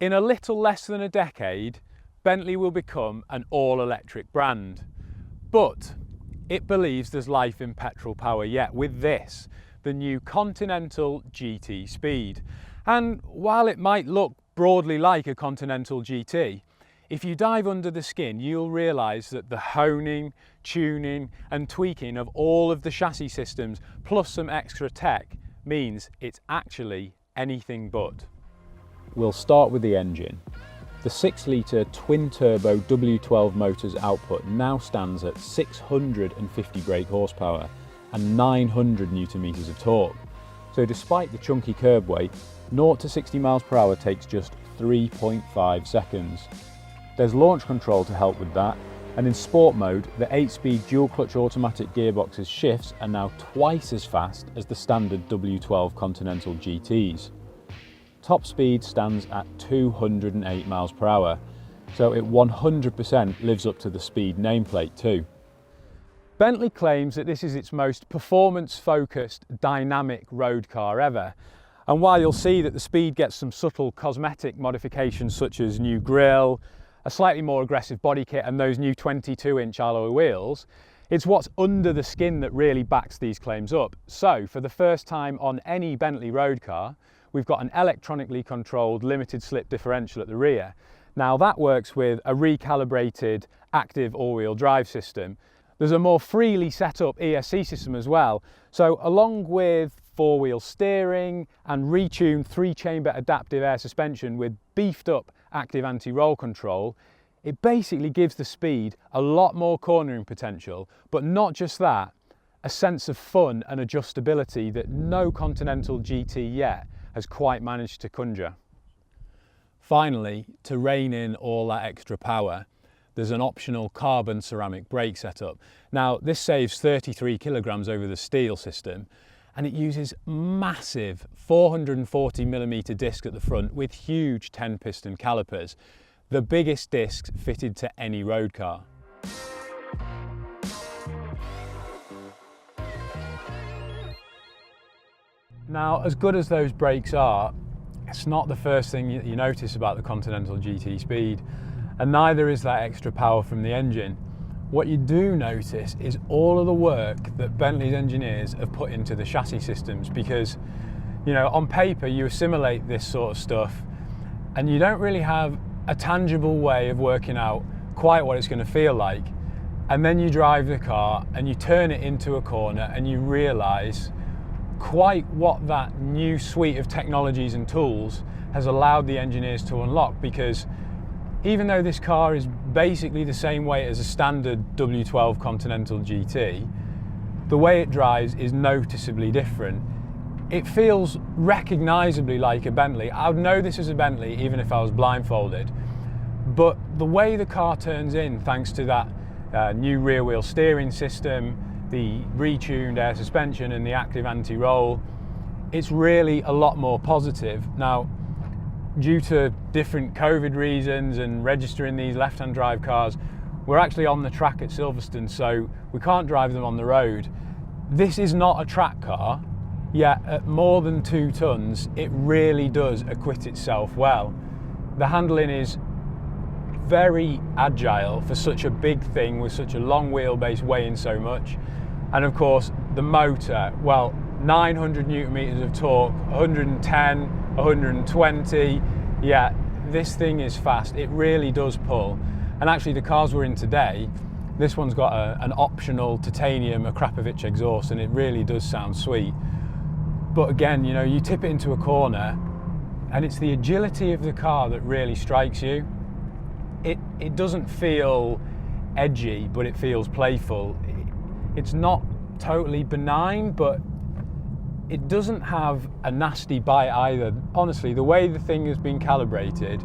In a little less than a decade, Bentley will become an all-electric brand. But it believes there's life in petrol power yet with this, the new Continental GT Speed. And while it might look broadly like a Continental GT, if you dive under the skin, you'll realise that the honing, tuning and tweaking of all of the chassis systems plus some extra tech means it's actually anything but. We'll start with the engine. The 6-litre twin-turbo W12 motor's output now stands at 650 brake horsepower and 900 Nm of torque. So despite the chunky curb weight, 0 to 60 miles per hour takes just 3.5 seconds. There's launch control to help with that, and in sport mode, the 8-speed dual-clutch automatic gearbox's shifts are now twice as fast as the standard W12 Continental GTs. Top speed stands at 208 miles per hour, so it 100% lives up to the speed nameplate too. Bentley claims that this is its most performance-focused, dynamic road car ever. And while you'll see that the Speed gets some subtle cosmetic modifications such as new grille, a slightly more aggressive body kit and those new 22-inch alloy wheels, it's what's under the skin that really backs these claims up. So, for the first time on any Bentley road car, we've got an electronically controlled limited slip differential at the rear. Now that works with a recalibrated active all-wheel drive system. There's a more freely set up ESC system as well. So along with four-wheel steering and retuned 3-chamber adaptive air suspension with beefed up active anti-roll control, it basically gives the Speed a lot more cornering potential, but not just that, a sense of fun and adjustability that no Continental GT yet has quite managed to conjure. Finally, to rein in all that extra power, there's an optional carbon ceramic brake setup. Now, this saves 33 kilograms over the steel system, and it uses massive 440mm disc at the front with huge 10-piston calipers, the biggest discs fitted to any road car. Now, as good as those brakes are, it's not the first thing you notice about the Continental GT Speed, and neither is that extra power from the engine. What you do notice is all of the work that Bentley's engineers have put into the chassis systems, because, you know, on paper you assimilate this sort of stuff and you don't really have a tangible way of working out quite what it's going to feel like. And then you drive the car and you turn it into a corner and you realise quite what that new suite of technologies and tools has allowed the engineers to unlock, because even though this car is basically the same weight as a standard W12 Continental GT, the way it drives is noticeably different. It feels recognisably like a Bentley. I would know this is a Bentley even if I was blindfolded. But the way the car turns in, thanks to that new rear wheel steering system, the retuned air suspension and the active anti-roll, it's really a lot more positive. Now, due to different COVID reasons and registering these left-hand drive cars, we're actually on the track at Silverstone, so we can't drive them on the road. This is not a track car, yet at more than 2 tons, it really does acquit itself well. The handling is very agile for such a big thing with such a long wheelbase weighing so much. And of course, the motor, well, 900 Newton meters of torque, 110, 120, yeah, this thing is fast. It really does pull. And actually the cars we're in today, this one's got an optional titanium Akrapovic exhaust, and it really does sound sweet. But again, you know, you tip it into a corner and it's the agility of the car that really strikes you. It doesn't feel edgy, but it feels playful. It's not totally benign, but it doesn't have a nasty bite either. Honestly, the way the thing has been calibrated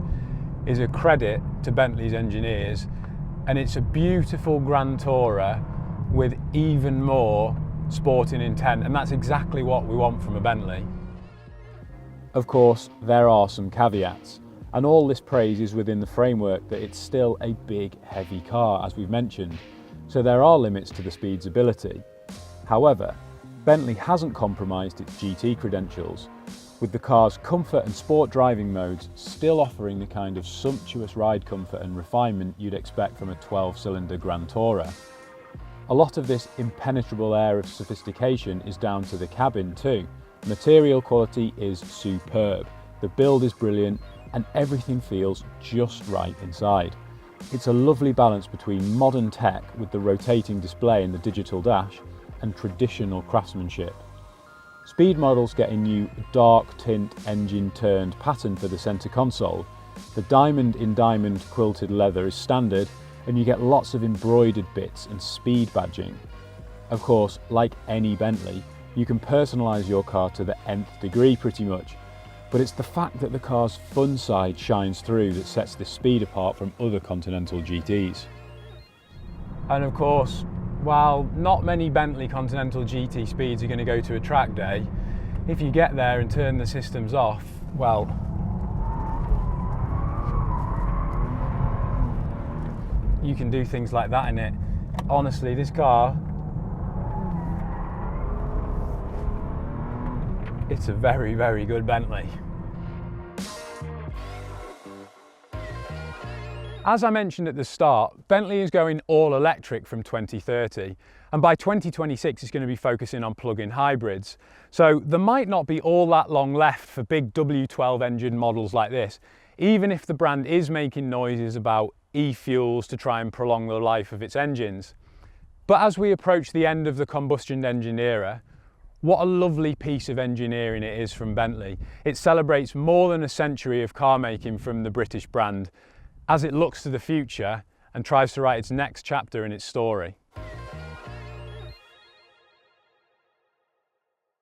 is a credit to Bentley's engineers, and it's a beautiful Grand Tourer with even more sporting intent, and that's exactly what we want from a Bentley. Of course, there are some caveats, and all this praise is within the framework that it's still a big, heavy car, as we've mentioned, so there are limits to the Speed's ability. However, Bentley hasn't compromised its GT credentials. with the car's comfort and sport driving modes still offering the kind of sumptuous ride comfort and refinement you'd expect from a 12-cylinder Grand Tourer. A lot of this impenetrable air of sophistication is down to the cabin too. Material quality is superb, the build is brilliant, and everything feels just right inside. It's a lovely balance between modern tech with the rotating display and the digital dash and traditional craftsmanship. Speed models get a new dark tint engine turned pattern for the centre console. The diamond in diamond quilted leather is standard, and you get lots of embroidered bits and speed badging. Of course, like any Bentley, you can personalise your car to the nth degree pretty much, but it's the fact that the car's fun side shines through that sets this Speed apart from other Continental GTs. And of course, while not many Bentley Continental GT Speeds are going to go to a track day, if you get there and turn the systems off, well, you can do things like that in it. Honestly, this car, it's a very, very good Bentley. As I mentioned at the start, Bentley is going all electric from 2030, and by 2026 it's going to be focusing on plug-in hybrids. So there might not be all that long left for big W12 engine models like this, even if the brand is making noises about e-fuels to try and prolong the life of its engines. But as we approach the end of the combustion engine era, what a lovely piece of engineering it is from Bentley. It celebrates more than a century of car making from the British brand, as it looks to the future and tries to write its next chapter in its story.